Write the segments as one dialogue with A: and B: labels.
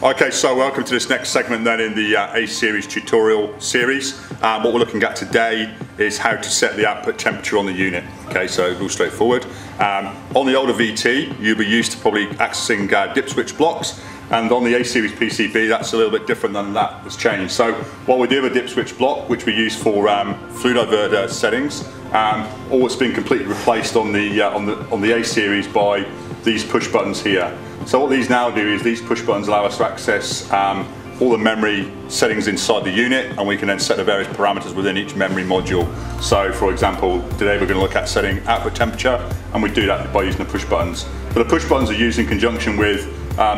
A: Okay, so welcome to this next segment then in the A-Series tutorial series. What we're looking at today is how to set the output temperature on the unit. Okay, so real straightforward. On the older VT, you'll be used to probably accessing dip switch blocks, and on the A-Series PCB, that's a little bit different than that. It's changed. So what we do with a dip switch block, which we use for fluid diverter settings, all it's been completely replaced on the A-Series by these push buttons here. So what these now do is these push buttons allow us to access all the memory settings inside the unit, and we can then set the various parameters within each memory module. So for example, today we're going to look at setting output temperature, and we do that by using the push buttons. But the push buttons are used in conjunction with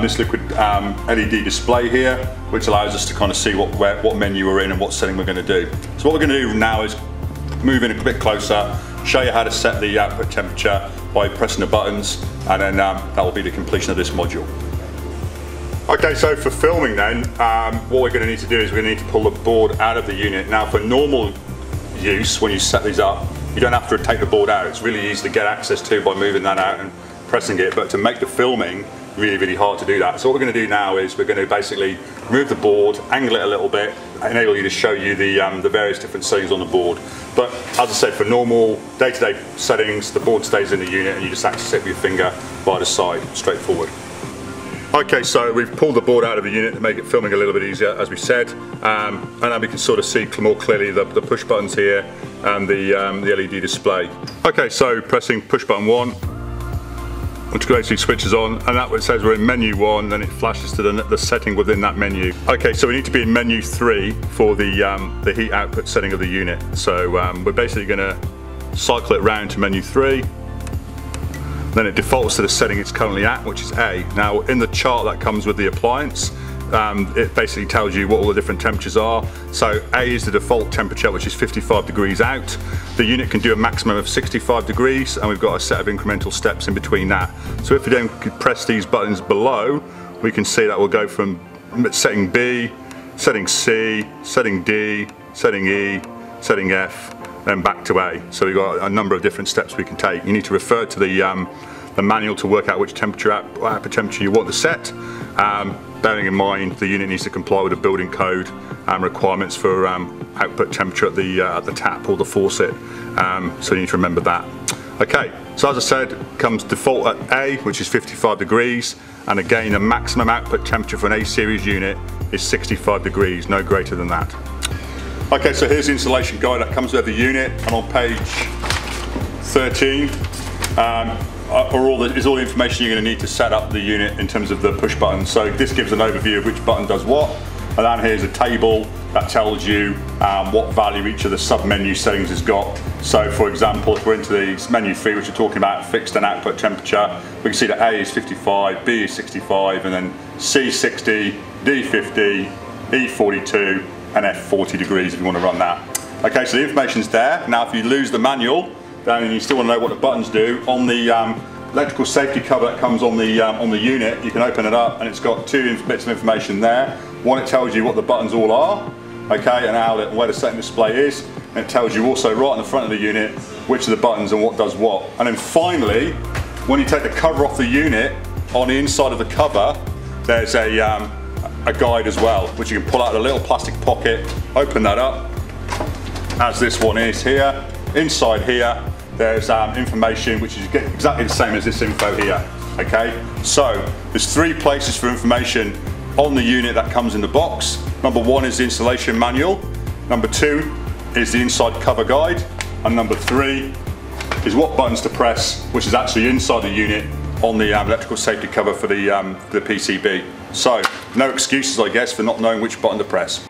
A: this liquid LED display here, which allows us to kind of see what menu we're in and what setting we're going to do. So what we're going to do now is move in a bit closer, show you how to set the output temperature by pressing the buttons, and then that will be the completion of this module. Okay, so for filming then, what we're going to need to do is we're going to need to pull the board out of the unit. Now for normal use, when you set these up, you don't have to take the board out. It's really easy to get access to by moving that out and pressing it, but to make the filming really hard to do that. So what we're going to do now is we're going to basically move the board, angle it a little bit, enable you to show you the various different settings on the board. But as I said, for normal day-to-day settings, the board stays in the unit and you just access it with your finger by the side, straightforward. Okay, so we've pulled the board out of the unit to make it filming a little bit easier, as we said, and now we can sort of see more clearly the push buttons here and the LED display. Okay, so pressing push button 1, which basically switches on, and that says we're in menu 1, then it flashes to the setting within that menu. Okay, so we need to be in menu 3 for the heat output setting of the unit. So we're basically going to cycle it round to menu 3. Then it defaults to the setting it's currently at, which is A. Now in the chart that comes with the appliance, it basically tells you what all the different temperatures are. So A is the default temperature, which is 55 degrees out. The unit can do a maximum of 65 degrees, and we've got a set of incremental steps in between that. So if we then press these buttons below, we can see that we'll go from setting B, setting C, setting D, setting E, setting F, then back to A. So we've got a number of different steps we can take. You need to refer to the manual to work out which output temperature you want to set. Bearing in mind the unit needs to comply with the building code requirements for output temperature at the tap or the faucet, so you need to remember that. Okay, so as I said, comes default at A, which is 55 degrees, and again the maximum output temperature for an A-Series unit is 65 degrees, no greater than that. Okay, so here's the installation guide that comes with the unit, and on page 13 is all the information you're going to need to set up the unit in terms of the push buttons. So this gives an overview of which button does what, and then here's a table that tells you what value each of the sub-menu settings has got. So for example, if we're into the menu 3, which we're talking about fixed and output temperature, we can see that A is 55, B is 65, and then C 60, D 50, E 42, and F 40 degrees if you want to run that. Okay, so the information's there. Now if you lose the manual, then you still want to know what the buttons do. On the electrical safety cover that comes on the unit, you can open it up and it's got 2 bits of information there. One, it tells you what the buttons all are, okay, and where the setting display is, and it tells you also right on the front of the unit which of the buttons and what does what. And then finally, when you take the cover off the unit, on the inside of the cover there's a guide as well, which you can pull out of a little plastic pocket, open that up, as this one is here. Inside here there's information which is exactly the same as this info here. Okay, so there's 3 places for information on the unit that comes in the box. Number 1 is the installation manual, number 2 is the inside cover guide, and number 3 is what buttons to press, which is actually inside the unit on the electrical safety cover for the PCB. So no excuses, I guess, for not knowing which button to press.